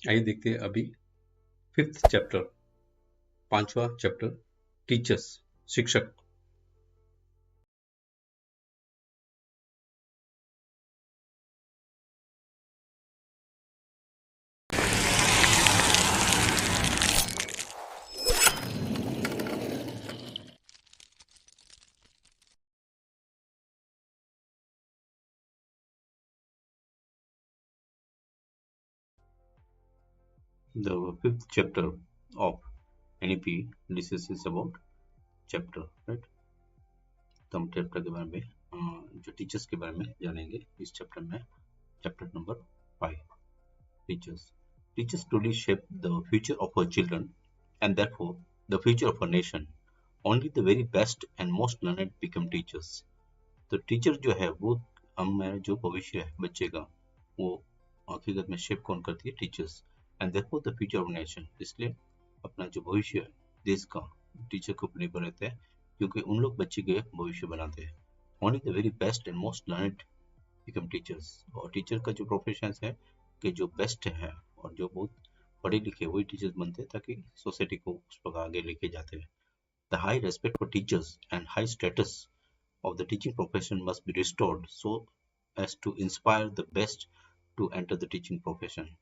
आइए देखते हैं अभी फिफ्थ चैप्टर, पांचवा चैप्टर, टीचर्स, शिक्षक। The fifth chapter of NEP, this is about chapter, right? तो हम चैप्टर के बारे में जो टीचर्स के बारे में जानेंगे इस चैप्टर में, chapter number 5, teachers. Teachers truly shape the future of our children and therefore the future of our nation. Only the very best and most learned become teachers. तो टीचर जो है वो हमारा जो भविष्य है बच्चे का, वो हकीकत में शेप कौन करती है? Teachers. And therefore the future of nation, इसलिए अपना जो भविष्य है देश का टीचर के ऊपर निर्भर रहता है, क्योंकि उन लोग बच्चे के भविष्य बनाते हैं। Only the very best and most learned become teachers. और टीचर का जो प्रोफेशन है कि जो बेस्ट है और जो बहुत पढ़े लिखे वही टीचर्स बनते हैं, ताकि सोसाइटी को उस पर आगे लेके जाते हैं। The high respect for teachers and high status of the teaching profession must be restored so as to inspire the best to enter the teaching profession.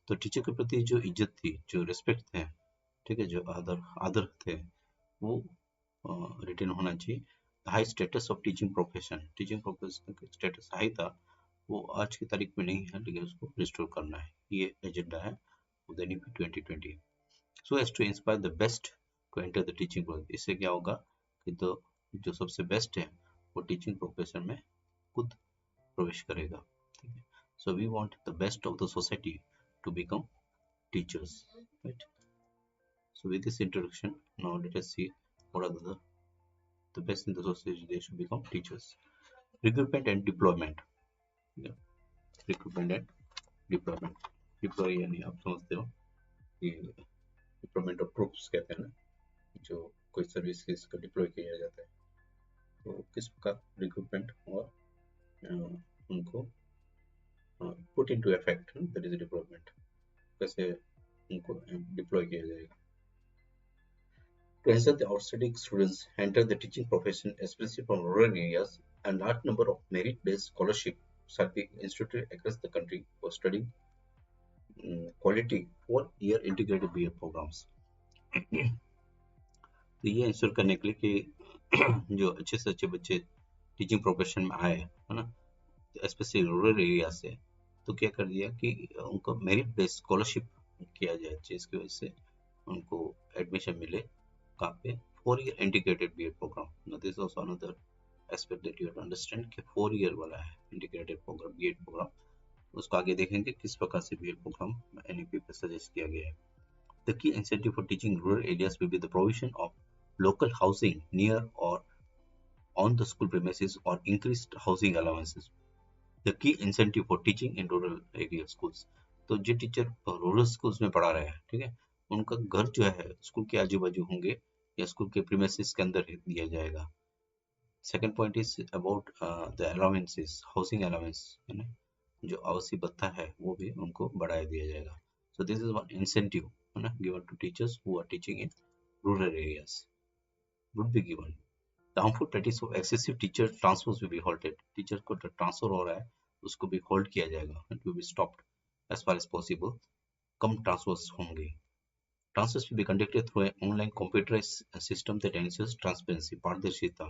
तो टीचर के प्रति जो इज्जत थी, जो रिस्पेक्ट थे, ठीक है, जो आदर आदर थे, वो रिटेन होना चाहिए। High status of teaching profession, teaching profession का स्टेटस हाई था, वो आज की तारीख में नहीं है, लेकिन उसको रिस्टोर करना है, ये एजेंडा है NEP 2020। So as to inspire the best to enter the teaching profession. इससे क्या होगा कि तो जो सबसे बेस्ट है वो टीचिंग प्रोफेशन में खुद प्रवेश करेगा, ठीक है। So we want the best of the society to become teachers, right. So with this introduction now let us see what are the best in the society, they should become teachers. Recruitment and deployment, yeah. Recruitment and deployment, deploy यानी आप समझते हो कि deployment of troops कहते हैं ना, जो कोई सर्विसेज को डिप्लॉय किया जाता है, तो किस प्रकार रिक्रूटमेंट और उनको put into effect, that is deployment, कैसे उनको डिप्लॉय किया जाएगा। To ensure the outstanding students enter the teaching profession, especially from rural areas, a large number of merit-based scholarships are being instituted across the country for studying quality 4-year integrated BA programs. तो ये ensure करने के लिए कि जो अच्छे से अच्छे बच्चे टीचिंग प्रोफेशन में आए, है ना, स्पेशली रूरल एरिया से, तो क्या कर दिया कि उनको मेरिट बेस्ड स्कॉलरशिप किया जाए, जिसकी वजह से उनको एडमिशन मिले कहाँ पे? 4-year integrated BA program. Now this is also another aspect that you have to understand कि 4-year वाला है integrated program, BA program। उसको आगे देखेंगे किस प्रकार से BA program NEP पे सजेस्ट किया गया है। The key incentive for teaching rural areas will be the provision of local housing near or on the school premises or increased housing allowances. The key incentive for teaching in rural area schools, तो जो teacher rural schools में पढ़ा रहे हैं, ठीक है, उनका घर जो है स्कूल के आजू बाजू होंगे या स्कूल के प्रीमिसेस के अंदर दिया जाएगा। Second point is about the allowances, housing allowance, है ना, जो आवासीय भत्ता है वो भी उनको बढ़ाया दिया जाएगा। So this is one incentive, है ना, given to teachers who are teaching in rural areas, would be given. The harmful practice of excessive teacher transfers will be halted. Teacher को जो ट्रांसफर हो रहा है उसको भी होल्ड किया जाएगा, it will be stopped as far as possible। Come transverse होंगे। Transfers will be conducted through an online computerized system that ensures transparency, पारदर्शिता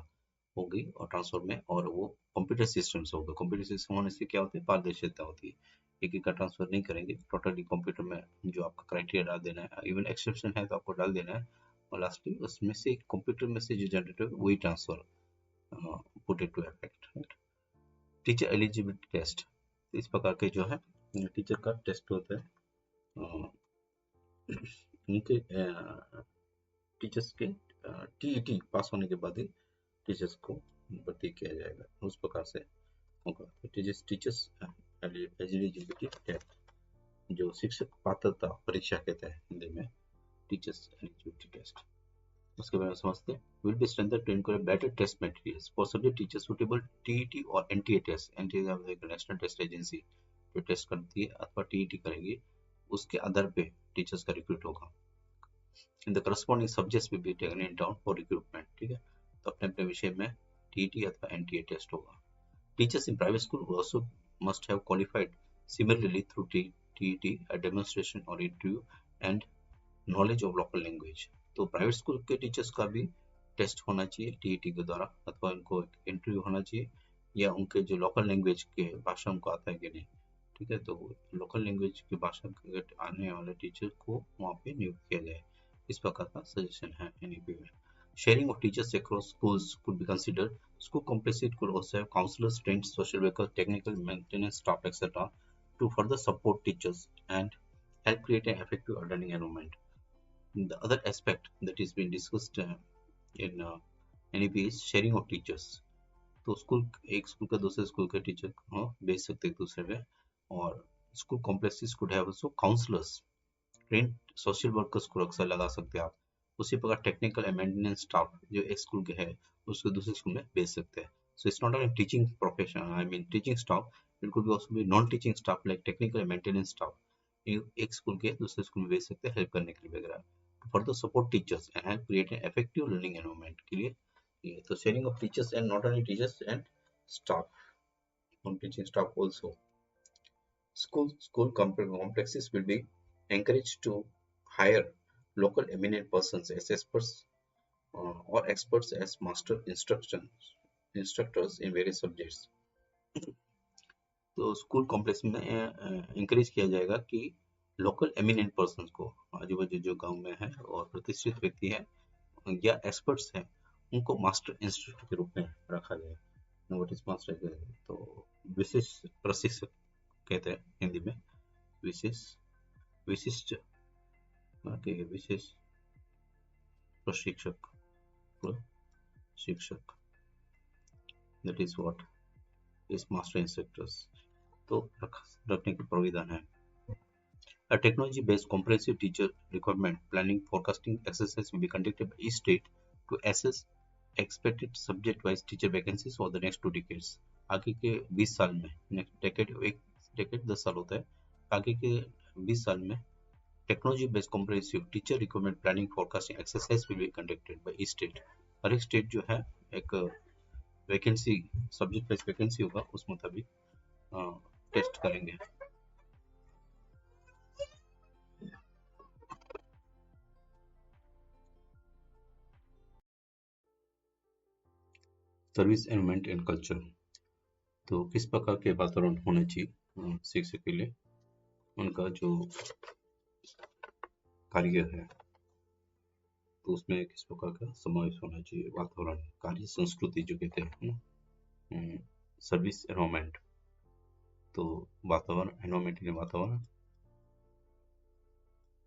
होगी और ट्रांसफर में, और वो कंप्यूटर सिस्टम से होगा। कंप्यूटर सिस्टम होने से क्या होती है? पारदर्शिता होती है। एक का ट्रांसफर नहीं करेंगे, टोटली कंप्यूटर में जो आपका क्राइटेरिया डाल देना है, इवन एक्सेप्शन है तो आपको डाल देना है, और लास्टली उसमें से कंप्यूटर में से जो जनरेट होगा वही transfer put it to effect, right. Teacher eligibility test, इस प्रकार के जो है टीचर का टेस्ट होता है, उनके टीचर्स के TET पास होने के बाद ही टीचर्स को भर्ती किया जाएगा, उस प्रकार से होगा। टीचर्स एलिजिबिलिटी टेस्ट, जो शिक्षक पात्रता परीक्षा कहते हैं हिंदी में, टीचर्स एलिजिबिलिटी टेस्ट, उसके बारे में समझते हैं। Will be strengthened to encourage better test materials for subject teachers suitable TET और NTA टेस्ट। NTA एक नेशनल टेस्ट एजेंसी जो टेस्ट करती है, अथवा TET करेगी, उसके आधार पे टीचर्स का रिक्रूट होगा। In the corresponding subjects will be taken in down for recruitment, ठीक है। तो अपने अपने विषय में टीईटी अथवा एनटीए टेस्ट होगा। Teachers in private school also must have qualified similarly through TET, a demonstration or interview and knowledge of local language। तो प्राइवेट स्कूल के टीचर्स का भी टेस्ट होना चाहिए टीईटी के द्वारा, अथवा उनको इंटरव्यू होना चाहिए, या उनके जो लोकल लैंग्वेज के भाषा उनको आता है कि नहीं, ठीक है। तो लोकल लैंग्वेज की भाषा के आने वाले टीचर को वहाँ पे नियुक्त किया जाए, इस प्रकार का सजेशन है एनईपी में। Sharing of teachers across schools could be considered. School complexes could also have counselors, trained social workers, technical maintenance staff, etc. to further support teachers and help create an effective learning environment. The other aspect that is being discussed in NEP is sharing of teachers. तो school, एक school का दूसरे school का teacher भेज सकते हैं एक दूसरे में, और school complexes could have also counsellors, train social workers को अक्सर लगा सकते हैं आप। उसी प्रकार टेक्निकल एंड मेंटेनेंस स्टाफ जो एक स्कूल के है उसको दूसरे स्कूल में भेज सकते हैं। So it's not only teaching profession, I mean teaching staff, it could be also be non teaching staff like technical and maintenance staff, एक स्कूल के दूसरे स्कूल में भेज सकते हैं हेल्प करने के लिए वगैरह, further support teachers and help create an effective learning environment के लिए ये। तो sharing of teachers and not only teachers and staff, non-teaching staff also. School complexes will be encouraged to hire local eminent persons as experts or experts as master instructors in various subjects. तो school complex में encourage किया जाएगा कि local eminent person को, आजू बाजू जो गांव में है और प्रतिष्ठित व्यक्ति है या एक्सपर्ट्स हैं, उनको मास्टर इंस्ट्रक्टर के रूप में रखा जाए। What is master? तो विशिष्ट प्रशिक्षक कहते हैं हिंदी में, विशिष्ट प्रशिक्षक, that is what is master instructors. तो रखने की प्राविधान है। A technology based comprehensive teacher requirement planning forecasting exercise will be conducted by each state to assess expected subject wise teacher vacancies for the next 2 decades। आगे के 20 साल में, next decade, एक decade 10 साल होता है, आगे के 20 साल में technology based comprehensive teacher requirement planning forecasting exercise will be conducted by each state. हर एक स्टेट जो है एक वैकेंसी, सब्जेक्ट वाइज वैकेंसी होगा, उस मुताबिक टेस्ट करेंगे। सर्विस एनवायरनमेंट एंड कल्चर, तो किस प्रकार के वातावरण होने चाहिए शिक्षक के लिए, उनका जो कार्य है तो उसमें किस प्रकार का समावेश होना चाहिए। वातावरण, कार्य संस्कृति जो कहते हैं, सर्विस एनवायरनमेंट, तो वातावरण, एनवायरनमेंट यानी वातावरण,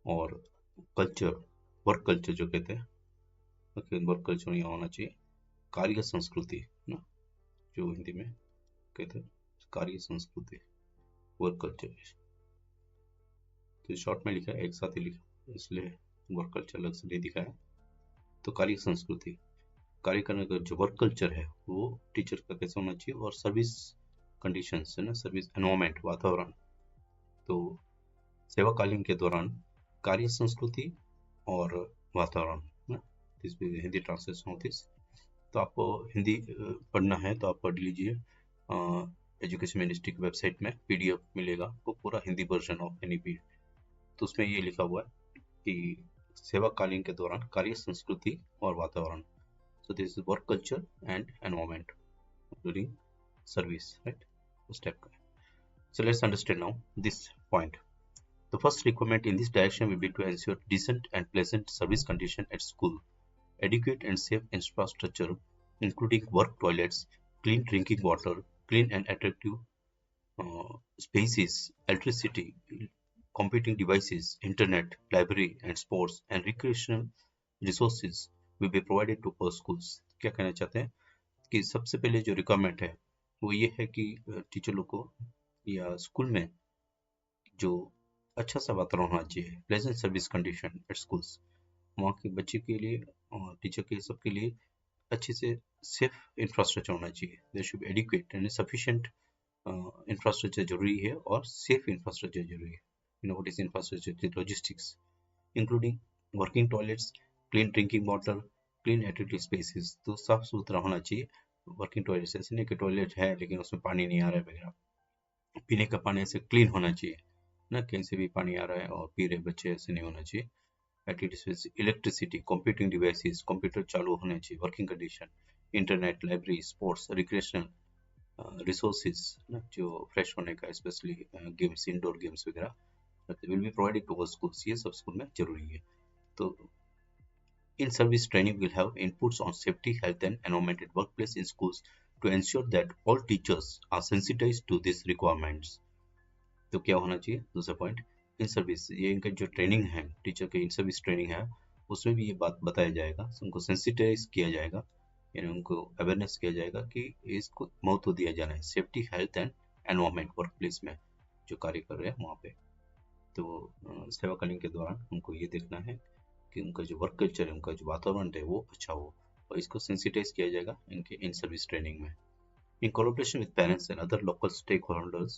और कल्चर, वर्क कल्चर जो कहते हैं, वर्क कल्चर यहाँ होना चाहिए। कार्य संस्कृति ना, जो हिंदी में कहते हैं कार्य संस्कृति, वर्क कल्चर, तो शॉर्ट में लिखा है, एक साथ ही लिखा, इसलिए वर्क कल्चर अलग से नहीं दिखाया। तो कार्य संस्कृति, कार्य करने का जो वर्क कल्चर है वो टीचर का कैसा होना चाहिए, और सर्विस कंडीशंस है ना, सर्विस एनवायरनमेंट, वातावरण। तो सेवाकालीन के दौरान कार्य संस्कृति और वातावरण ना, इस पे हिंदी ट्रांसलेशन होती है। तो आपको हिंदी पढ़ना है तो आप पढ़ लीजिए, एजुकेशन मिनिस्ट्री की वेबसाइट में पीडीएफ मिलेगा आपको, पूरा हिंदी वर्जन ऑफ एनईपी। तो उसमें ये लिखा हुआ है कि सेवाकालीन के दौरान कार्य संस्कृति और वातावरण, so this is work culture and environment during service, right? उस टाइप का। So let's understand now this point. The first requirement in this direction will be to ensure decent and pleasant service condition at school, adequate and safe infrastructure including work toilets, clean drinking water, clean and attractive spaces, electricity, computing devices, internet, library and sports and recreational resources will be provided to per schools। क्या कहना चाहते हैं कि सबसे पहले जो requirement है वो ये है कि टीचर लोग को या स्कूल में जो अच्छा सा वातावरण होना चाहिए, pleasant service condition at schools, वहाँ के बच्चे के लिए और टीचर के सबके लिए अच्छे से सेफ इंफ्रास्ट्रक्चर होना चाहिए। There should be adequate and sufficient infrastructure जरूरी है और सेफ इंफ्रास्ट्रक्चर जरूरी है। what is infrastructure? Logistics, including working toilets, clean drinking water, clean activity spaces. तो साफ सुथरा होना चाहिए वर्किंग टॉयलेट। ऐसे नहीं कि टॉयलेट है लेकिन उसमें पानी नहीं आ रहा है वगैरह। पीने का पानी ऐसे क्लीन होना चाहिए ना, कहीं से भी पानी आ रहा है और पी रहे बच्चे, ऐसे नहीं होना चाहिए। Activities, electricity, computing devices, computer चालू होने चाहिए, working condition, internet, library, sports, recreational resources ना, जो फ्रेश होने का, स्पेशली गेम्स, इंडोर गेम्स वगैरह will be provided to schools. ये सब स्कूल में जरूरी है। तो in service training will have inputs on safety, health and environment at workplace in schools to ensure that all teachers are sensitized to these requirements. तो क्या होना चाहिए? दूसरा पॉइंट, इन सर्विस, ये इनका जो ट्रेनिंग है, टीचर के इन सर्विस ट्रेनिंग है, उसमें भी ये बात बताया जाएगा, उनको सेंसिटाइज किया जाएगा, यानी उनको अवेयरनेस किया जाएगा कि इसको महत्व दिया जाना है, safety, health and environment work place में जो कार्य कर रहे हैं वहाँ पे। तो सेवाकालीन के दौरान उनको ये देखना है कि उनका जो वर्क कल्चर है, उनका जो वातावरण है वो अच्छा हो, और इसको सेंसिटाइज किया जाएगा इनके इन सर्विस ट्रेनिंग में। In collaboration with parents and other local stakeholders,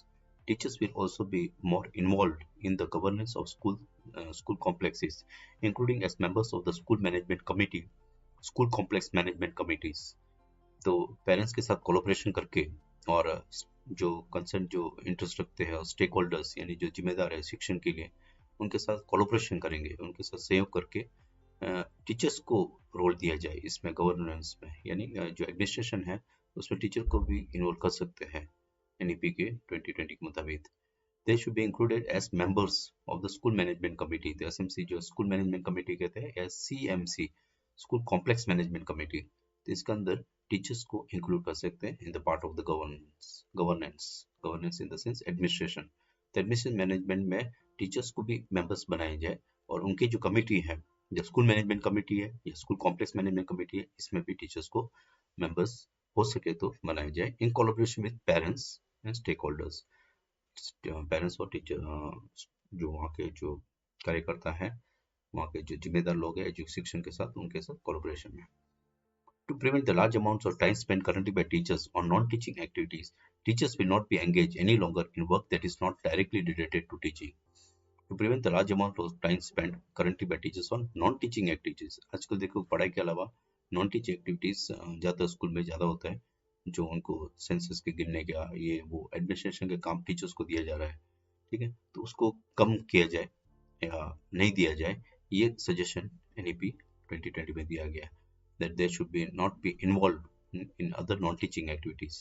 teachers will also be more involved in the governance of school complexes, including as members of the school management committee, school complex management committees. तो parents के साथ collaboration करके और जो concern, जो interest रखते हैं stake holders, यानी जो जिम्मेदार है शिक्षण के लिए, उनके साथ कोलोब्रेशन करेंगे, उनके साथ सहयोग करके टीचर्स को रोल दिया जाए इसमें, गवर्नेंस में, यानी जो एडमिनिस्ट्रेशन है उसमें टीचर को भी इन्वॉल्व कर सकते हैं एनईपी के 2020 के मुताबिक। They should be included as members of the school management committee, the SMC जो स्कूल मैनेजमेंट कमेटी कहते हैं, या CMC school complex management committee. तो इसके अंदर टीचर्स को इंक्लूड कर सकते हैं in the part of the governance in the sense administration. तो एडमिनिस्ट्रेशन मैनेजमेंट में टीचर्स को भी मेंबर्स बनाए जाए, और उनकी जो कमेटी है, जब स्कूल मैनेजमेंट कमेटी है या स्कूल कॉम्प्लेक्स मैनेजमेंट कमेटी है, इसमें भी टीचर्स को मेंबर्स हो सके तो बनाए जाए in collaboration with parents and stakeholders. Parents और टीचर, जो वहाँ के जो कार्यकर्ता है, वहाँ के जो जिम्मेदार लोग हैं एजुकेशन के साथ, उनके साथ कोलैबोरेशन में। To prevent the large amounts of time spent currently by teachers on non-teaching activities, teachers will not be engaged any longer in work that is not directly related to teaching. To prevent the large amount of time spent currently by teachers on non-teaching activities, आजकल देखो पढ़ाई के अलावा non teaching activities ज़्यादा school में ज़्यादा होता है, जो उनको सेंसस के गिनने का, ये वो एडमिनिस्ट्रेशन के काम टीचर्स को दिया जा रहा है, ठीक है, तो उसको कम किया जाए या नहीं दिया जाए, ये सजेशन एनईपी 2020 में दिया गया है, that they should be not be involved in other non-teaching activities.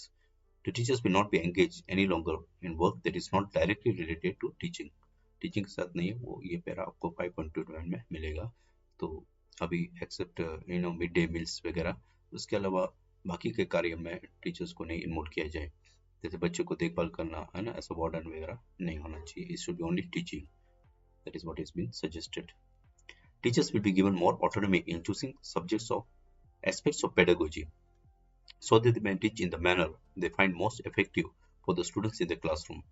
The teachers will not be engaged any longer in work that is not directly related to teaching. Teaching के साथ नहीं है वो, ये पैरा आपको 5.29 में मिलेगा। तो अभी एक्सेप्ट मिड डे मील्स वगैरह, उसके अलावा बाकी के कार्य में टीचर्स को नहीं इन्वॉल्व किया जाए, जैसे बच्चों को देखभाल करना है ना, ऐसा वार्डन वगैरह नहीं होना चाहिए, it should be only teaching. That is what is been suggested. Teachers will be given more autonomy in choosing subjects of aspects of pedagogy, so that they may teach in the manner they find most effective for the students in the classroom.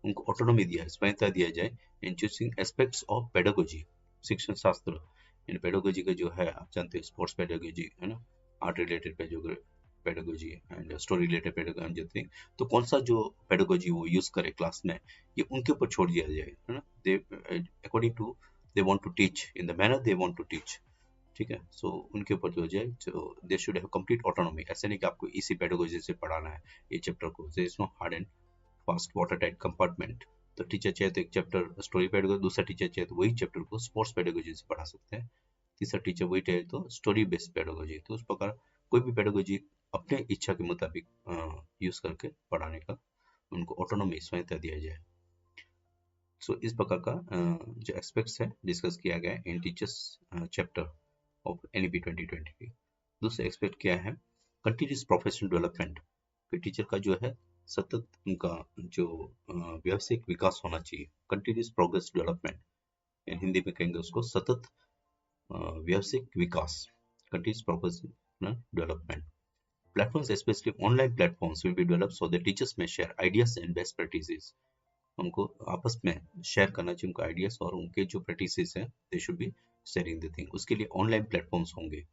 उनको autonomy दिया है, स्वायत्ता दिया जाए इन choosing aspects of pedagogy, शिक्षण शास्त्र। इन pedagogy का जो है आप जानते हैं, स्पोर्ट्स पेडागोजी है ना, art related pedagogy and story related pedagogy जानते हैं, तो कौन सा जो पेडागोजी वो यूज करे क्लास में, ये उनके ऊपर छोड़ दिया जाए, है ना। They according to they want to teach in the manner they want to teach, ठीक है। सो उनके ऊपर जो जाए, तो they should have complete autonomy. ऐसे नहीं कि आपको इसी पेडागोजी से पढ़ाना है ये चैप्टर को, there is no hard and fast water tight compartment. तो टीचर चाहे तो एक चैप्टर स्टोरी पेडागोजी, दूसरा टीचर चाहे तो वही चैप्टर को स्पोर्ट्स पेडागोजी से पढ़ा सकते हैं, तीसरा टीचर वही चाहे तो स्टोरी बेस्ड पेडागोजी। तो उस प्रकार कोई भी पेडागोजी अपने इच्छा के मुताबिक यूज करके पढ़ाने का उनको ऑटोनॉमी, स्वायत्ता दिया जाए। सो इस प्रकार का जो एस्पेक्ट्स है डिस्कस किया गया इन टीचर्स चैप्टर ऑफ एनईपी 2020। दूसरा एक्सपेक्ट क्या है, कंटिन्यूस प्रोफेशनल डेवलपमेंट, कि टीचर का जो है सतत उनका जो व्यावसायिक विकास होना चाहिए, कंटिन्यूस प्रोग्रेस डेवलपमेंट, हिंदी में कहेंगे उसको सतत व्यावसायिक विकास, continuous professional development. Platforms, especially online platforms, will be developed so that teachers may share ideas and best practices. उनको आपस में शेयर करना चाहिए उनका आइडियाज, और उनके जो प्रैक्टिसेस हैं they should be sharing the thing. उसके लिए ऑनलाइन प्लेटफॉर्म्स होंगे।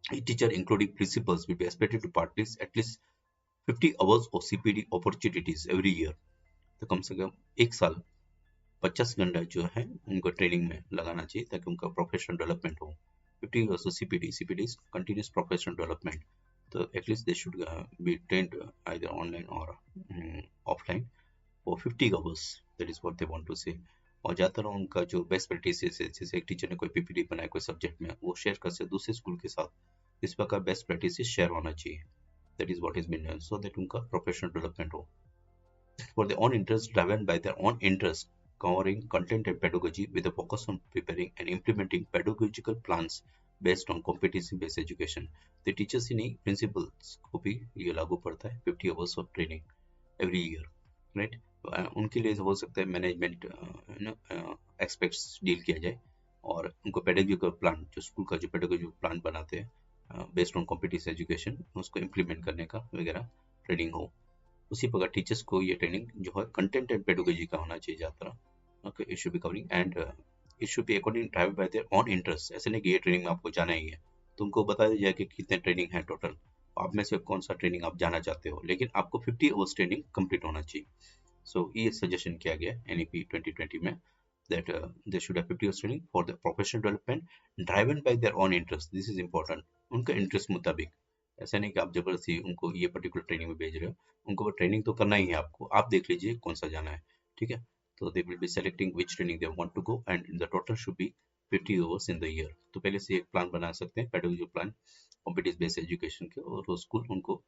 Teacher including principals will be expected to participate at least 50 hours of CPD opportunities every year। तो कम से कम एक साल 50 घंटा जो है उनको ट्रेनिंग में लगाना चाहिए ताकि उनका प्रोफेशनल डेवलपमेंट हो. 50 also CPD is continuous professional development. So at least they should be trained either online or offline for 50 hours. That is what they want to say. और ज़्यादातर उनका जो बेस्ट प्रैक्टिसेस है, जैसे एक टीचर ने कोई पीपीटी बनाया कोई सब्जेक्ट में, वो शेयर कर सकते दूसरे स्कूल के साथ. इस प्रकार बेस्ट प्रैक्टिसेस शेयर होना चाहिए. That is what is been done so that उनका प्रोफेशनल डेवलपमेंट हो. For their own interest, driven by their own interest, covering content and pedagogy with a focus on preparing and implementing pedagogical plans based on competency-based education. The teachers in principals को भी ये लागू पड़ता है 50 hours of training every year, right? उनके लिए हो सकता है मैनेजमेंट एस्पेक्ट्स डील किया जाए और उनको पेडागोजिकल प्लान जो स्कूल का जो पेडागोजिकल प्लान बनाते हैं बेस्ड ऑन कॉम्पिटिटिव एजुकेशन उसको इम्प्लीमेंट करने का वगैरह ट्रेनिंग हो. उसी प्रकार टीचर्स को ये ट्रेनिंग जो है कंटेंट एंड पेडागोजी का होना चाहिए ज़्यादा. Okay, it should be covering and it should be according drive bye there on interest. ऐसे नहीं कि ये ट्रेनिंग में आपको जाना ही है, तुमको बता दिया जाए कि कितने ट्रेनिंग है टोटल, आप में से कौन सा ट्रेनिंग आप जाना चाहते हो, लेकिन आपको 50 आवर्स ट्रेनिंग कंप्लीट होना चाहिए. सो ये सजेशन किया गया NEP 2020 में that they should have 50 hours training for the professional development driven by their own interest. This is important. उनका इंटरेस्ट मुताबिक. ऐसा नहीं कि आप जबरदस्ती उनको ये पर्टिकुलर ट्रेनिंग में भेज रहे हो, उनको वो ट्रेनिंग तो करना ही है आपको, आप देख लीजिए कौन सा जाना है. ठीक है, तो they will be selecting which training they want to go and the total should be 50 hours in the year. तो पहले से एक प्लान बना सकते हैं pedagogy plan competitive based education के, और वो स्कूल उनको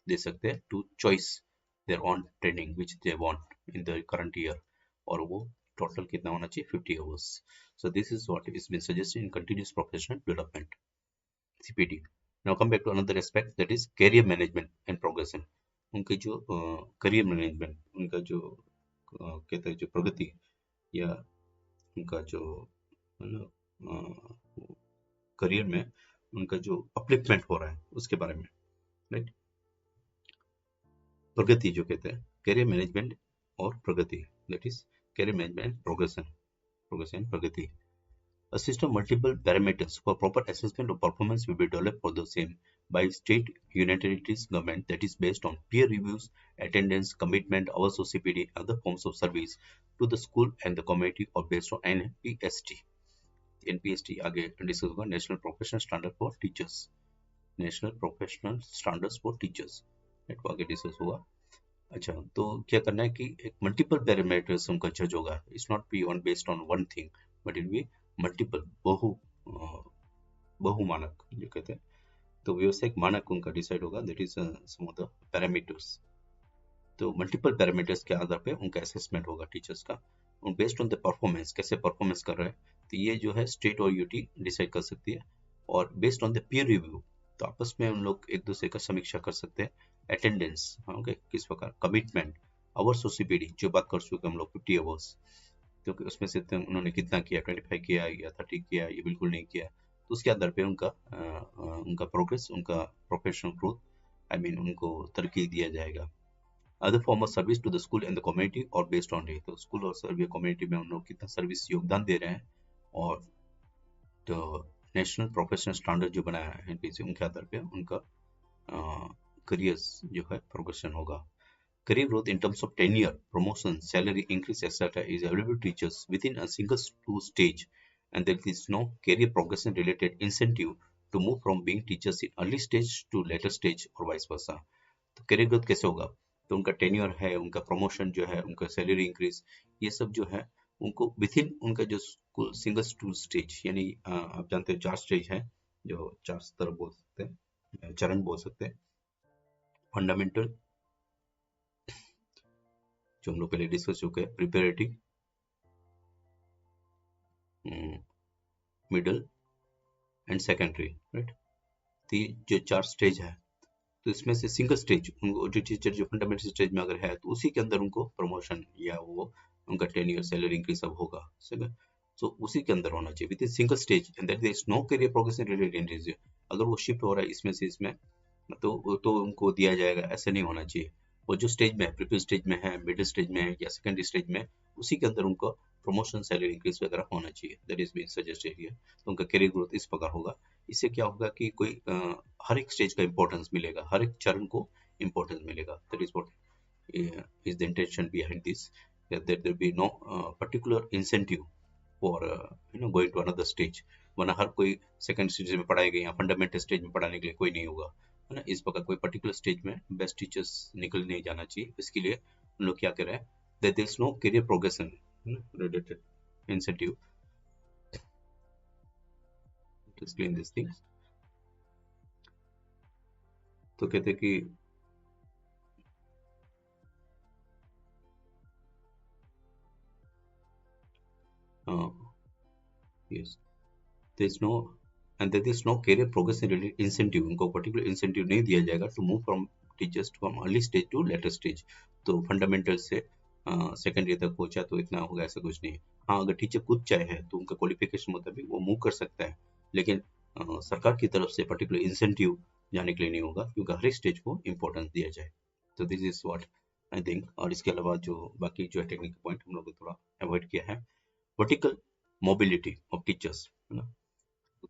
दे सकते हैं to choice their on training which they want in the current year, और वो टोटल कितना होना चाहिए 50 hours. So this is what is been suggested in continuous professional development, CPD. Now come back to another aspect, that is career management and progression. उनके जो career management, उनका जो कहते हैं जो प्रगति या उनका जो करियर में उनका जो अपलिफ्टमेंट हो रहा है उसके बारे में, राइट. प्रगति जो कहते हैं करियर मैनेजमेंट और प्रगति, that is career management progression प्रगति. A system of multiple parameters for proper assessment of performance will be developed for the same by state united government, that is based on peer reviews, attendance, commitment, hours of CPD, other forms of service to the school and the community, or based on NPST. NPST आगे discuss होगा, national professional standard for teachers, national professional standards for teachers, net आगे discuss होगा. अच्छा, तो क्या करना है कि एक मल्टीपल पैरामीटर्स उनका जज होगा. It's not be on based on one thing but it be multiple, बहु मानक जो कहते हैं, तो व्यवसायिक मानक उनका डिसाइड होगा, that is some of the parameters. तो मल्टीपल पैरामीटर्स के आधार पे उनका असेसमेंट होगा टीचर्स का, बेस्ड ऑन द परफॉर्मेंस, कैसे परफॉर्मेंस कर रहे हैं, तो ये जो है स्टेट और यूटी डिसाइड कर सकती है. और based on the peer review, तो आपस में उन लोग एक दूसरे का समीक्षा कर सकते हैं. अटेंडेंस, ओके, किस प्रकार, कमिटमेंट, आवर्स ऑफ CPD जो बात कर चुके हम लोग 50 आवर्स, क्योंकि उसमें से उन्होंने कितना किया, 25 किया या 30 किया, ये बिल्कुल नहीं किया, तो उसके आधार पे उनका प्रोग्रेस, उनका प्रोफेशनल ग्रोथ, आई मीन उनको तरक्की दिया जाएगा. Other form of service to the school and the community और बेस्ड ऑन डे, तो स्कूल और सर्विस कम्युनिटी में उन लोग कितना सर्विस योगदान दे रहे हैं, और तो नेशनल प्रोफेशनल स्टैंडर्ड जो बनाया है NPST, उनके आधार पे उनका करियर्स जो है प्रोग्रेशन होगा. Career growth in terms of tenure, promotion, salary increase, etc. is available to teachers within a single school stage, and there is no career progression related incentive to move from being teachers in early stage to later stage or vice versa. तो career growth कैसे होगा, तो उनका tenure है, उनका promotion जो है, उनका salary increase, ये सब जो है उनको within उनका जो स्कूल सिंगल स्कूल स्टेज, यानी आप जानते हैं 4 स्टेज है, जो 4 स्तर बोल सकते हैं, चरण बोल सकते हैं. फंडामेंटल जो हम लोग पहले डिस्कस चुके हैं, preparatory, middle and secondary, right. तो जो 4 स्टेज है, तो इसमें से सिंगल स्टेज उनको जो टीचर जो फंडामेंटल स्टेज में अगर है, तो उसी के अंदर उनको प्रमोशन या वो उनका टेन्योर, सैलरी इंक्रीज सब होगा, तो उसी के अंदर होना चाहिए within single stage, and that there is no career progression related. अगर वो शिफ्ट हो रहा है इसमें से इसमें, तो उनको दिया जाएगा, ऐसा नहीं होना चाहिए. वो जो स्टेज में है, प्रीवियस स्टेज में है, मिडिल स्टेज में है या सेकेंडरी स्टेज में, उसी के अंदर उनको प्रमोशन, सैलरी इंक्रीज वगैरह होना चाहिए. That is being suggested here. तो उनका करियर ग्रोथ इस प्रकार होगा. इससे क्या होगा कि कोई हर एक स्टेज का इंपॉर्टेंस मिलेगा, हर एक चरण को इंपॉर्टेंस मिलेगा. That is what is the intention behind this. that there be no particular incentive for going to another stage, वरना हर कोई सेकंड स्टेज में पढ़ाएगा या फंडामेंटल स्टेज में पढ़ाने के लिए कोई नहीं होगा, है ना। इस प्रकार कोई पर्टिकुलर स्टेज में बेस्ट टीचर्स निकल नहीं जाना चाहिए। इसके लिए उन लोग क्या कर रहे हैं, that there is no career progression related incentive to explain these things। तो कहते हैं कि yes, there is no and there is no career progression related incentive, उनको पर्टिकुलर इंसेंटिव नहीं दिया जाएगा to move from teachers from early stage to later stage. तो fundamental से सेकेंड ईयर तक पहुंचा तो इतना होगा, ऐसा कुछ नहीं। हाँ, अगर टीचर खुद चाहे है तो उनका क्वालिफिकेशन मुताबिक वो मूव कर सकता है, लेकिन सरकार की तरफ से पर्टिकुलर इंसेंटिव जाने के लिए नहीं होगा, क्योंकि हर एक स्टेज को इंपॉर्टेंस दिया जाए। तो this is what I think. और इसके अलावा जो बाकी जो है टेक्निकल पॉइंट हम लोग थोड़ा अवॉइड किया है। वर्टिकल मोबिलिटी ऑफ टीचर्स, है ना,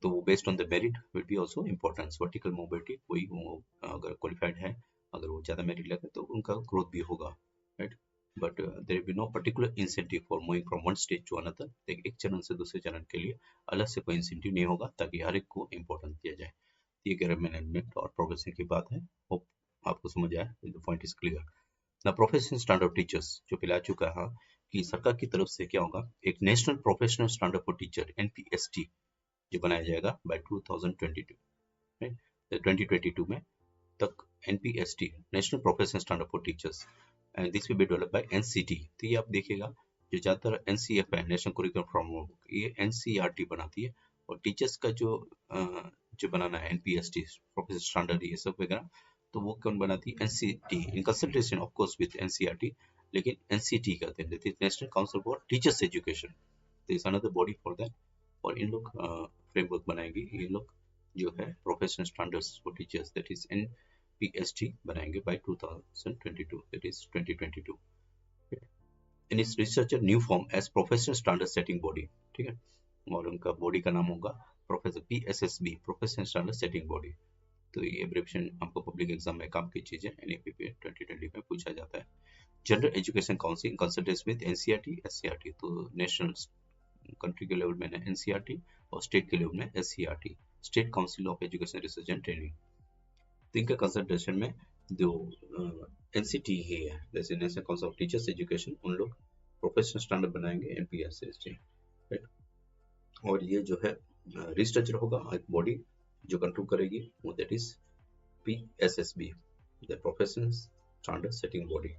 तो वो based on the merit will be also importance. Vertical mobility, कोई वो अगर क्वालिफाइड है, अगर वो ज़्यादा मेरिट लगे तो उनका ग्रोथ भी होगा, right. But there be no particular incentive for moving from one stage to another. एक चरण से दूसरे चरण के लिए अलग से कोई इंसेंटिव नहीं होगा, ताकि हर एक को इम्पोर्टेंस दिया जाए। ये कैरियर मैनेजमेंट और प्रोग्रेशन की बात है। होप आपको समझ आया, the point is clear. The professional standard of teachers जो पिला चुका है कि सरकार की तरफ से क्या होगा, एक national professional standard for teacher NPST जो बनाया जाएगा बाय 2022, राइट। तो 2022 में तक NPST national professional standard for teachers and this will be developed by NCT। तो ये आप देखिएगा, जो ज़्यादातर NCF है, नेशनल करिकुलम फ्रेमवर्क, ये NCERT बनाती है। और टीचर्स का जो बनाना है NPST प्रोफेशनल स्टैंडर्ड ये सब वगैरह, तो वो कौन बनाती है, NCT in consultation of course with NCERT। लेकिन NCT कहते हैं, that is national council for teachers education. This is another body for that. और इन लोग फ्रेमवर्क बनाएंगे, ये लोग जो है professional standards for teachers, that is NPST बनाएंगे बाय 2022, दैट इज 2022। इन इस researcher new form as professional standard setting body, ठीक है। और उनका बॉडी का नाम होगा professor PSSB, professional standard setting body. तो ये एब्रिविएशन आपको पब्लिक एग्जाम में काम की चीज है, NAP पे 2020 में पूछा जाता है। General education council consultants with NCERT SCERT, तो नेशनल कंट्री के लेवल में NCERT और स्टेट के लेवल में SCERT, state council of education research and training. तो इनका कंसल्टेशन में जो NCT ही है, जैसे national council of teachers education, उन लोग प्रोफेशनल स्टैंडर्ड बनाएंगे NPST, राइट। और ये जो है रिस्ट्रक्चर होगा एक बॉडी जो कंट्रोल करेगी, वो that is PSSB, the professional standard setting body.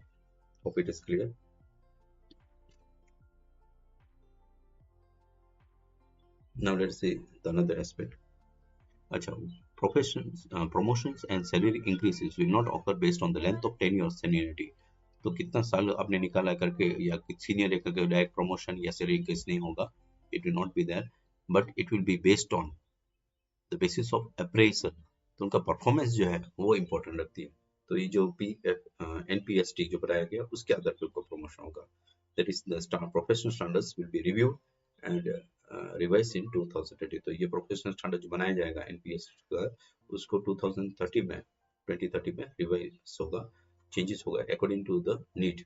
Hope it is clear. Now let's see the another aspect. अच्छा, promotions and salary increases will not occur based on the length of tenure or seniority। तो कितना साल आपने निकाला करके या senior है करके डायरेक्ट प्रमोशन या सैलरी इंक्रीज नहीं होगा, it will not be there, but it will be based on the basis of appraisal. तो उनका परफॉर्मेंस जो है वो इम्पोर्टेंट रखती है। तो ये जो NPST जो बनाया गया उसके आधार पर उनको प्रमोशन होगा, that is the professional standards will be reviewed and revise in 2030। तो ये प्रोफेशनल स्टैंडर्ड जो बनाया जाएगा NPST का, उसको 2030 में रिवाइज होगा, चेंजेस होगा according to the need.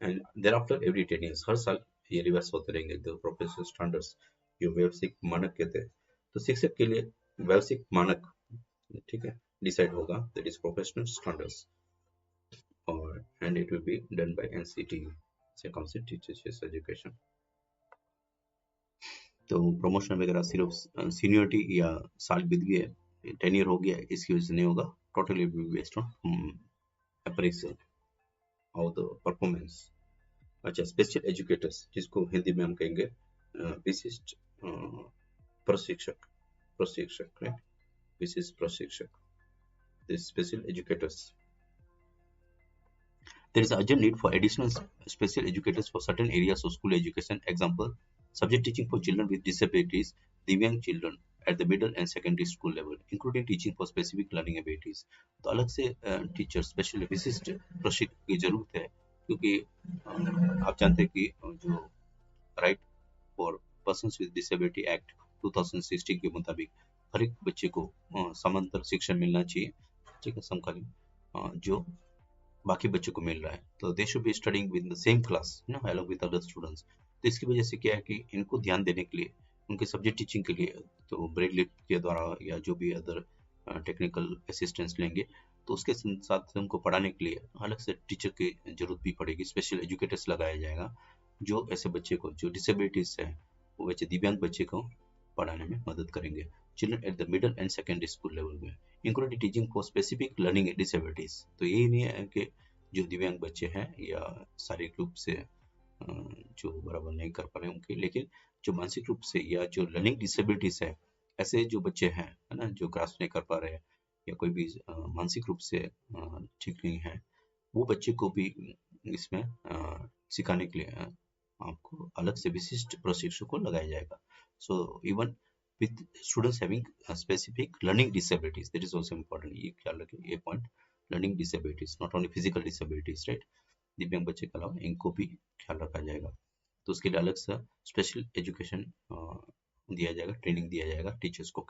And there after every 10 years, हर साल ये रिवाइज होते रहेंगे द प्रोफेशनल स्टैंडर्ड्स, जो व्यावसायिक मानक कहते हैं। तो शिक्षक के लिए व्यावसायिक मानक, ठीक है, डिसाइड होगा, दैट इज प्रोफेशनल स्टैंडर्ड्स, और and it will be done by NCT, council teachers education. तो प्रमोशन वगैरह सिर्फ सीनियरिटी या साल बीत गए, टेन्योर हो गया, इसकी वजह से नहीं होगा, टोटली बेस्ड ऑन अप्रेजल और द परफॉर्मेंस। अच्छा, स्पेशल एजुकेटर्स जिसको हिंदी में हम कहेंगे विशिष्ट प्रशिक्षक, राइट, विशिष्ट प्रशिक्षक, this special educators. There is urgent need for additional special educators for certain areas of school education. Example, subject teaching for children with disabilities, दिव्यांग children at the middle and secondary school level, including teaching for specific learning abilities। तो अलग से teacher special विशिष्ट प्रशिक्षक की जरूरत है, क्योंकि आप जानते हैं कि जो right for persons with disability act 2016 के मुताबिक हर एक बच्चे को समांतर शिक्षा मिलना चाहिए, ठीक है, समकालीन, जो बाकी बच्चों को मिल रहा है, तो they should be studying with the same class ना अलॉन्ग विद अदर स्टूडेंट्स। तो इसकी वजह से क्या है कि इनको ध्यान देने के लिए, उनके सब्जेक्ट टीचिंग के लिए तो ब्रेल लिप के द्वारा या जो भी अदर टेक्निकल असिस्टेंस लेंगे, तो उसके साथ उनको पढ़ाने के लिए अलग से टीचर की जरूरत भी पड़ेगी। स्पेशल एजुकेटर्स लगाया जाएगा जो ऐसे बच्चे को, जो डिसेबिलिटीज है, वो बच्चे दिव्यांग बच्चे को पढ़ाने में मदद करेंगे। Children at the middle and secondary school level में including teaching for specific learning disabilities. तो यही नहीं है कि जो दिव्यांग बच्चे हैं या शारीरिक रूप से जो बराबर नहीं कर पा रहे उनके, लेकिन जो मानसिक रूप से या जो लर्निंग डिसेबिलिटीज है, ऐसे जो बच्चे हैं है ना, जो ग्रास्प नहीं कर पा रहे हैं या कोई भी मानसिक रूप से ठीक नहीं है, वो बच्चे को भी इसमें सिखाने के लिए आपको अलग से विशिष्ट प्रशिक्षक को लगाया जाएगा। So even with students having specific learning disabilities, that is also important। ये ख्याल रखें, ये point, learning disabilities, not only physical disabilities, right? दिव्यांग बच्चे के अलावा इनको भी ख्याल रखा जाएगा। तो उसके लिए अलग सा स्पेशल एजुकेशन दिया जाएगा, ट्रेनिंग दिया जाएगा टीचर्स को।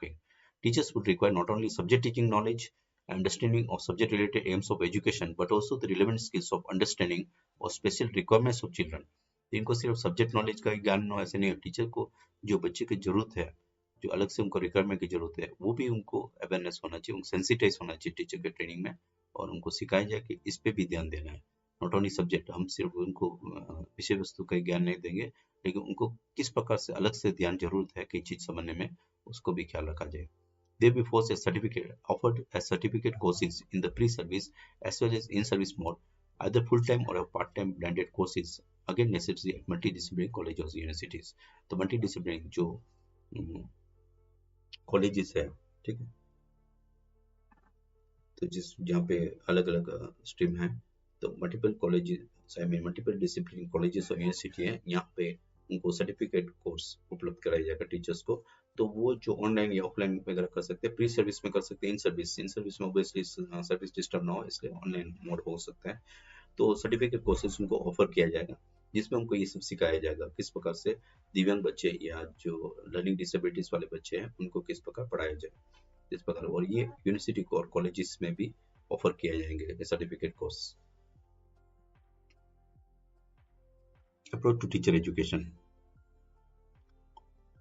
Teachers would require not only subject teaching knowledge, understanding of subject related aims of education, but also the relevant skills of understanding or special requirements of children। इनको सिर्फ subject knowledge का ज्ञान हो ऐसे नहीं है, टीचर को जो बच्चे की जरूरत है, जो अलग से उनको रिक्वायरमेंट की जरूरत है, वो भी उनको अवेयरनेस होना चाहिए, उनको सेंसिटाइज होना चाहिए टीचर के ट्रेनिंग में, और उनको सिखाया जाए कि इस पे भी ध्यान देना है। नॉट ओनली सब्जेक्ट, हम सिर्फ उनको विषय वस्तु का ज्ञान नहीं देंगे, लेकिन उनको किस प्रकार से अलग से ध्यान जरूरत है कि चीज समझने में, उसको भी ख्याल रखा जाए। They be forced a certificate offered as certificate courses in the pre-service as well as in-service mode, either full-time or a part-time blended courses, again necessary at multidisciplinary colleges or universities। तो multidisciplinary जो colleges है, ठीक है, तो जिस जहाँ पे अलग अलग स्ट्रीम है, तो multiple colleges, I mean multiple discipline colleges और यूनिवर्सिटी है, यहाँ पे उनको सर्टिफिकेट कोर्स उपलब्ध कराया जाएगा टीचर्स को। तो वो जो ऑनलाइन या ऑफलाइन वगैरह कर सकते हैं, प्री सर्विस में कर सकते हैं, इन सर्विस में ऑब्वियसली सर्विस डिस्टर्ब ना हो, इसलिए ऑनलाइन मोड हो सकता है। तो सर्टिफिकेट कोर्सेज उनको ऑफर किया जाएगा, जिसमें उनको ये सब सिखाया जाएगा किस प्रकार से दिव्यांग बच्चे या जो लर्निंग डिसेबिलिटीज वाले बच्चे हैं उनको किस प्रकार पढ़ाया जाए, इस प्रकार। और ये यूनिवर्सिटी और कॉलेजेस में भी ऑफर किए जाएंगे certificate course. Approach to teacher education.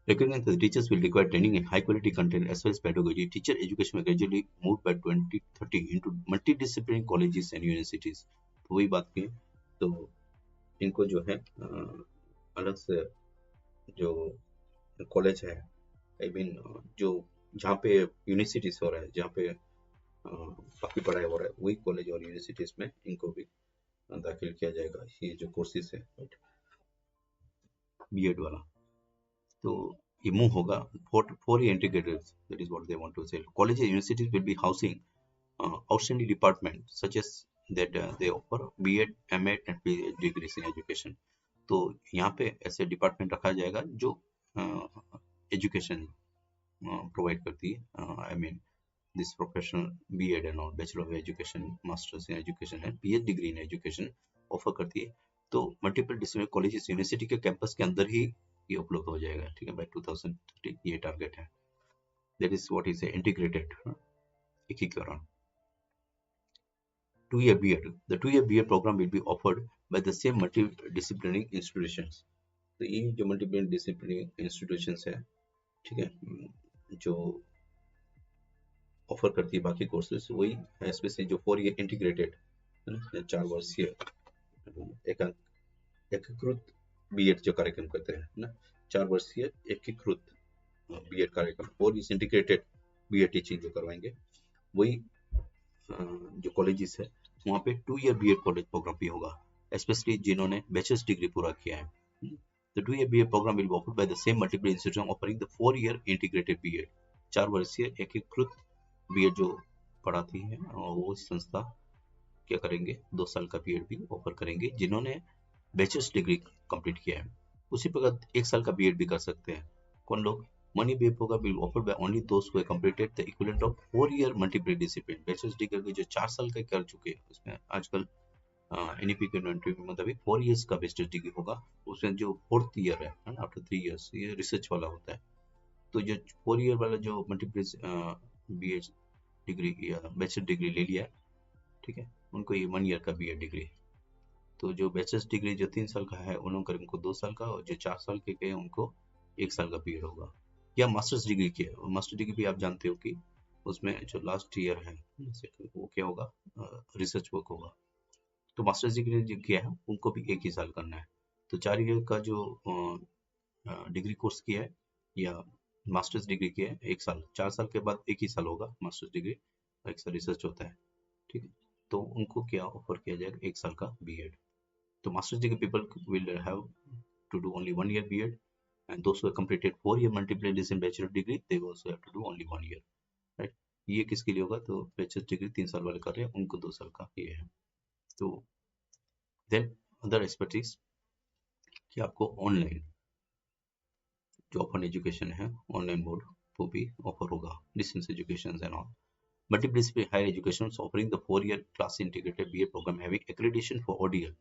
Recognize that the teachers will require training in high quality content as well as pedagogy. Teacher education will gradually move by 2030 into multidisciplinary colleges and universities। तो वही बात की, तो इनको जो है अलग से जो कॉलेज है, आई मीन जो जहाँ पे यूनिवर्सिटीज हो रहा है, जहाँ पे बाकी पढ़ाई हो रहा है, वही कॉलेज और यूनिवर्सिटीज में इनको भी दाखिल किया जाएगा। ये जो कोर्सेज है बीएड वाला, तो ये मूव होगा for integrated, that is what they want to say. College universities will be housing outstanding department such as that they offer B.Ed, M.Ed and PhD degrees in education। तो यहाँ पे ऐसे department रखा जाएगा जो एजुकेशन प्रोवाइड करती है, I mean this professional B.Ed and all, bachelor of education, masters in education and PhD degree in education offer करती है। तो मल्टीपल डिसिप्लिनरी कॉलेजेस यूनिवर्सिटी के कैंपस के अंदर ही ये उपलब्ध हो जाएगा, ठीक है, बाय 2030 ये टारगेट है। That is what is integrated, एकीकरण। 2-year B.Ed. The 2-year B.Ed program will be offered by the same multidisciplinary institutions। तो ये जो multidisciplinary institutions है, ठीक है, जो ऑफर करती है बाकी कोर्सेज, वही है स्पेशली जो 4-year इंटीग्रेटेड है ना, 4 वर्षीय एकीकृत B.Ed जो कार्यक्रम करते हैं ना, 4 वर्षीय एकीकृत B.Ed कार्यक्रम, 4 years इंटीग्रेटेड B.Ed टीचिंग जो करवाएंगे, वही जो कॉलेजेस है वहाँ पे 2-year B.Ed कॉलेज प्रोग्राम भी होगा, स्पेशली जिन्होंने बैचलर्स डिग्री पूरा किया है। The 2-year B.Ed program will be offered by the same multiple institution offering the 4-year integrated B.Ed। 4 वर्षीय एकीकृत B.Ed जो पढ़ाती है, और वो संस्था क्या करेंगे, 2 साल का B.Ed भी ऑफर करेंगे जिन्होंने बैचलर्स डिग्री कंप्लीट किया है। उसी प्रकार 1 साल का B.Ed भी कर सकते हैं कौन लोग, Money B.Ed program will be offered by only those who have completed the equivalent of 4-year multiple discipline। Bachelors degree के जो 4 साल का कर चुके हैं, उसमें आजकल NEP के मुताबिक 4 years का बैचलर्स डिग्री होगा, उसमें जो 4th ईयर है ना, आफ्टर 3 years, ये रिसर्च वाला होता है। तो जो 4 year वाला जो मल्टीपल BH डिग्री या बैचलर डिग्री ले लिया है, ठीक है, उनको ये 1 ईयर का बीएड डिग्री। तो जो बैचलर्स डिग्री जो 3 साल का है उनको 2 साल का, और जो 4 साल के हैं उनको 1 साल का बीएड होगा। या मास्टर्स डिग्री की है, मास्टर डिग्री भी आप जानते हो कि उसमें जो लास्ट ईयर है वो क्या होगा, रिसर्च वर्क होगा। तो मास्टर्स डिग्री जो किया है उनको भी 1 ही साल करना है। तो 4 ईयर का जो डिग्री कोर्स किया है या मास्टर्स डिग्री किया है 1 साल, 4 साल के बाद 1 ही साल होगा मास्टर्स डिग्री, 1 साल रिसर्च होता है, ठीक है। तो उनको क्या ऑफर किया जाएगा, 1 साल का बीएड। तो master's degree people will have to do only 1 year BEd, and those who have completed 4 year multiple discipline bachelor degree they also have to do only 1 year, right? ये किसके लिए होगा, तो बैचलर डिग्री 3 साल वाले कर रहे हैं उनको 2 साल का ये है। तो देन अदर एक्सपर्टीज कि आपको ऑनलाइन जो ओपन एजुकेशन है ऑनलाइन मोड वो भी ऑफर होगा, distance education and all. Multidisciplinary higher education is offering the 4-year class integrated BA program having accreditation for ODL.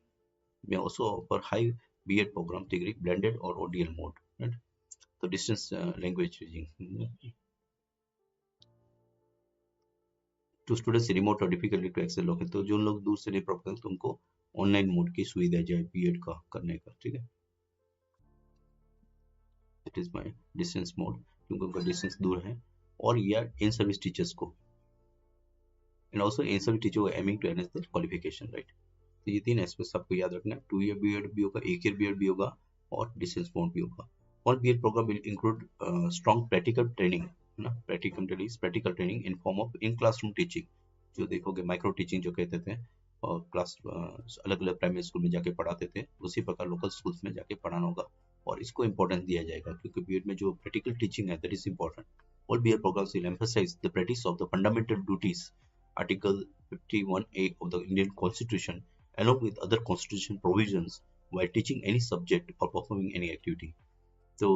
May also offer high BEd program degree blended or ODL mode, right? तो distance language using to students remote or difficulty to access लोग हैं, तो जो लोग दूर से नहीं पढ़ पाते तो उनको ऑनलाइन मोड की सुविधा जाए बीएड का करने का, ठीक है। It is my distance mode क्योंकि उनका डिस्टेंस दूर है। और या इन सर्विस टीचर्स को and also in service teacher को aiming to enhance their qualification, right. तो ये 3 एस्पेक्ट्स आपको याद रखना है, 2 ईयर बीएड भी होगा, 1 ईयर बीएड भी होगा और डिस्टेंस मोड भी होगा। और BEd programme will include strong practical training, है ना, practical training in form of in classroom teaching, जो देखोगे माइक्रो टीचिंग जो कहते थे, और क्लास अलग अलग प्राइमरी स्कूल में जाके पढ़ाते थे, उसी प्रकार लोकल स्कूल्स में जाके पढ़ाना होगा और इसको इंपॉर्टेंस दिया जाएगा क्योंकि बीएड में जो प्रैक्टिकल टीचिंग है that is important. All BEd programmes will emphasise the practice of the fundamental duties article 51A of the Indian Constitution along with other constitution provisions while teaching any subject or performing any activity। तो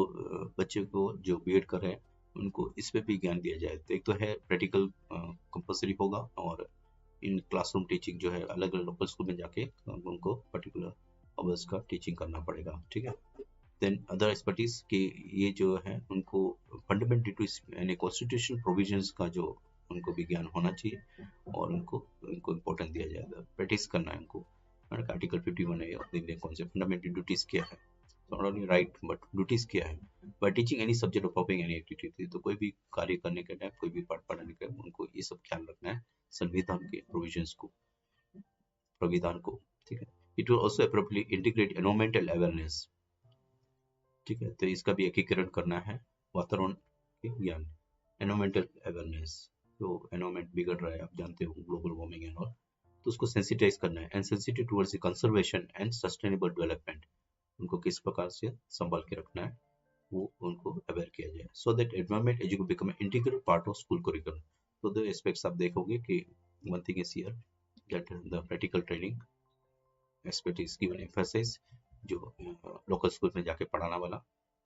बच्चे को जो BEd कर रहे हैं उनको इस पे भी ज्ञान दिया जाए। तो एक तो है प्रैक्टिकल कंपलसरी होगा और इन क्लासरूम टीचिंग जो है अलग अलग लोकल स्कूल में जाके उनको पर्टिकुलर अवर्स का टीचिंग करना पड़ेगा, ठीक है। देन अदर एक्सपर्टीज कि ये जो है उनको फंडामेंटल यानी कॉन्स्टिट्यूशनल प्रोविजंस का जो उनको भी ज्ञान होना चाहिए और उनको इम्पोर्टेंस दिया जाएगा, प्रैक्टिस करना है उनको। आर्टिकल 51 है of the Indian constitution, fundamental duties क्या है, not only right but duties क्या है। बाय टीचिंग एनी सब्जेक्ट और परफॉर्मिंग एनी एक्टिविटी, तो कोई भी कार्य करने के टाइम, कोई भी पाठ पढ़ाने के टाइम उनको ये सब ख्याल रखना है संविधान के प्रोविजंस को, संविधान को, ठीक है। It will also appropriately integrate environmental awareness, ठीक है। तो इसका भी एकीकरण करना है वातावरण के ज्ञान, एनवायरमेंटल अवेयरनेस, तो एनवायरमेंट बिगड़ रहा है आप जानते हो, ग्लोबल वार्मिंग एंड ऑल, तो उसको सेंसिटाइज करना है and sensitive towards the conservation and sustainable development, उनको किस प्रकार से संभाल के रखना है वो उनको अवेयर किया जाए, so that environment education become integral part of school curriculum. तो दो एस्पेक्ट्स आप देखोगे कि one thing is here that the practical training expert is given emphasis जो लोकल स्कूल में जाके पढ़ाना वाला,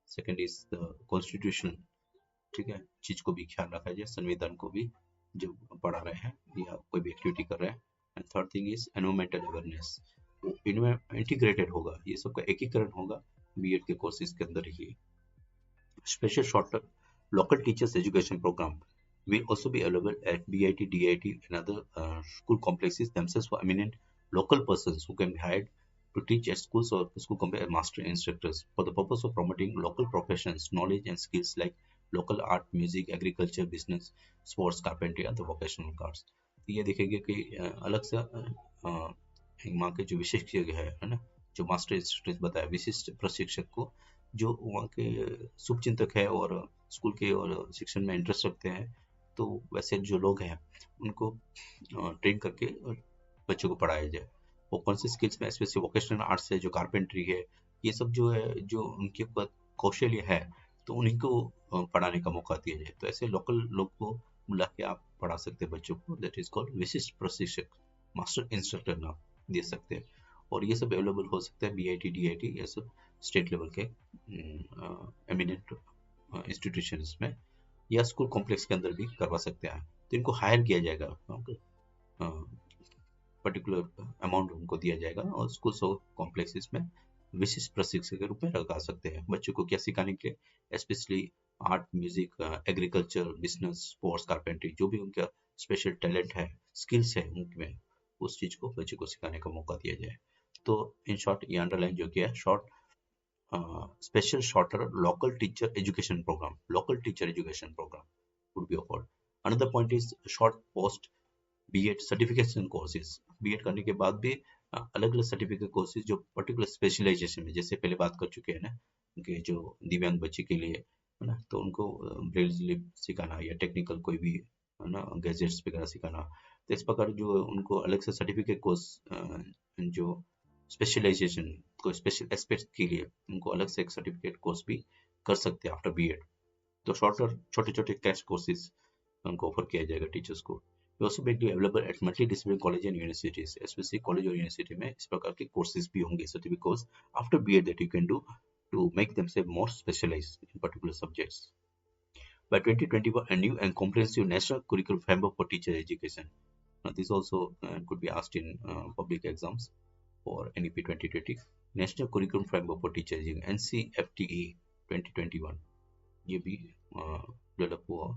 सेकंड इज द कॉन्स्टिट्यूशन, ठीक है, चीज को भी ख्याल रखा जाए, संविधान को भी जो पढ़ा रहे हैं या कोई भी एक्टिविटी कर रहे हैं, and third thing is environmental awareness, इनमें इंटीग्रेटेड होगा, ये सबका एकीकरण होगा बीएड के कोर्सेज के अंदर ही। Special short term local teachers education program will also be available at BIT, DIT and other school complexes themselves for eminent local persons who can be hired to teach at schools or school complex as master instructors for the purpose of promoting local professions, knowledge and skills like local art, music, agriculture, business, sports, carpentry and the vocational arts। ये देखेंगे कि अलग से वहाँ के जो विशेषज्ञ है ना, जो मास्टर इंस्ट्रक्टर बताया, विशिष्ट प्रशिक्षक को जो वहाँ के शुभचिंतक है और स्कूल के और शिक्षण में इंटरेस्ट रखते हैं, तो वैसे जो लोग हैं उनको ट्रेन करके बच्चों को पढ़ाया जाए। वो कौन से स्किल्स में, स्पेशली वोकेशनल आर्ट्स है, जो कारपेंट्री है, ये सब जो है जो उनके ऊपर कौशल्य है तो उन्हीं को पढ़ाने का मौका दिया जाए। तो ऐसे लोकल लोग को बुला के आप पढ़ा सकते हैं बच्चों को, दैट इज कॉल्ड विशिष्ट प्रशिक्षक, मास्टर इंस्ट्रक्टर नाम दे सकते हैं। और ये सब अवेलेबल हो सकता है BIT, DIT, ये सब स्टेट लेवल के एमिनेंट इंस्टीट्यूशंस में या स्कूल कॉम्प्लेक्स के अंदर भी करवा सकते हैं। तो इनको हायर किया जाएगा, पर्टिकुलर अमाउंट उनको दिया जाएगा और स्कूल कॉम्प्लेक्सेस में विशिष्ट प्रशिक्षक के रूप में लगा सकते हैं। बच्चों को क्या सिखाने के लिए, specially art, music, agriculture, business, sports, carpentry, जो भी उनका स्पेशल टैलेंट है, स्किल्स है उनमें, उस चीज को बच्चे को सिखाने का मौका दिया जाए। तो इन शॉर्ट ये अंडरलाइन जो किया है, short special shorter local teacher education program, local teacher education program would be offered. Another point is short post B.Ed certification courses. B.Ed करने के बाद भी अलग अलग सर्टिफिकेट कोर्सेज जो पर्टिकुलर स्पेशलाइजेशन में, जैसे पहले बात कर चुके हैं ना कि जो दिव्यांग बच्चे के लिए है ना, तो उनको ब्रेल लिप सिखाना या टेक्निकल कोई भी है ना गैजेट्स वगैरह सिखाना, तो इस प्रकार जो उनको अलग से सर्टिफिकेट कोर्स जो स्पेशलाइजेशन कोई स्पेशल एस्पेक्ट के लिए उनको अलग से एक सर्टिफिकेट कोर्स भी कर सकते हैं आफ्टर B.Ed। तो शॉर्टर छोटे छोटे कैश कोर्सेज उनको ऑफर किया जाएगा टीचर्स को। ये ऑल्सो मेकली available at multi discipline college and universities, specially college और यूनिवर्सिटी में इस प्रकार के कोर्सेज भी होंगे, certificate course after B.Ed that you can do to make themselves more specialised in particular subjects. By 2021, a new and comprehensive national curriculum framework for teacher education. Now, this also could be asked in public exams for NEP 2020. National Curriculum Framework for Teacher Education (NCFTE 2021) ये भी develop हुआ,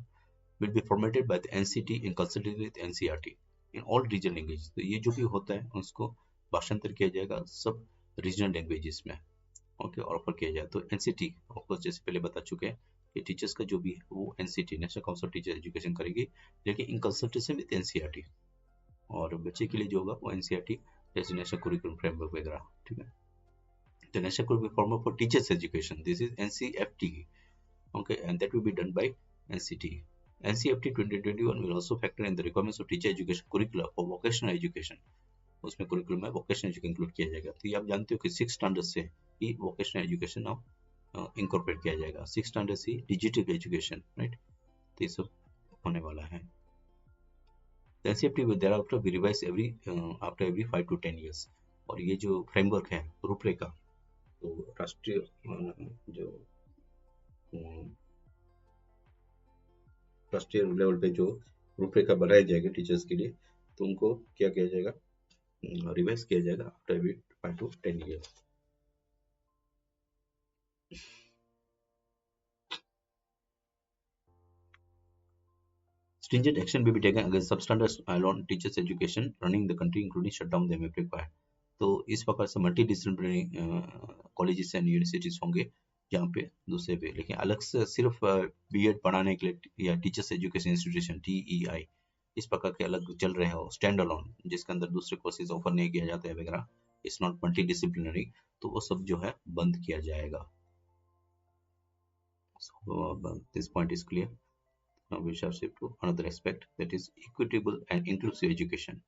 will be formatted by the NCT in consultation with NCERT in all regional languages। तो ये जो भी होता है उसको भाषांतर किया जाएगा सब रीजनल लैंग्वेजेस में, ओके, और ऑफर किया जाए। तो NCT ऑफकोर्स जैसे पहले बता चुके हैं कि टीचर्स का जो भी है वो NCT national council teacher education करेगी, लेकिन इन कंसल्टेशन विद NCERT, और बच्चे के लिए जो होगा वो NCERT जैसे नेशनल कुरिकुलम फ्रेमवर्क वगैरह, ठीक है। The National Curriculum Framework for Teachers Education, this is NCFTE, okay, and that will be done by NCT। NCFT 2021 will also factor in the requirements of teacher education curricula for vocational education। उसमें curriculum में vocational education include किया जाएगा। तो ये आप जानते हो कि 6 स्टैंडर्ड से ही vocational education अब incorporate किया जाएगा, 6 स्टैंडर्ड से digital education, right? तो ये सब होने वाला है। The NCFT will thereafter be revised after every 5 to 10 years। और ये जो फ्रेमवर्क है रूपरेखा, तो राष्ट्रीय जो राष्ट्रीय लेवल पे जो रूपरेखा बनाई जाएगी टीचर्स के लिए, तो उनको क्या किया जाएगा, रिवाइज किया जाएगा after every 5 to 10 years। Stringent action will be taken against substandard alone teachers education running the country, including shut down them if required। तो इस प्रकार से multi disciplinary colleges and universities होंगे जहाँ पे दूसरे पे, लेकिन अलग से सिर्फ B.Ed पढ़ाने के लिए या टीचर्स एजुकेशन इंस्टीट्यूशन TEI इस प्रकार के अलग चल रहे हो स्टैंड अलोन, जिसके अंदर दूसरे कोर्सेज ऑफर नहीं किया जाता है वगैरह, इट्स नॉट मल्टी डिसिप्लिनरी, तो वो सब जो है बंद किया जाएगा। So this point is clear। Now we shall shift to another aspect, that is equitable and inclusive education।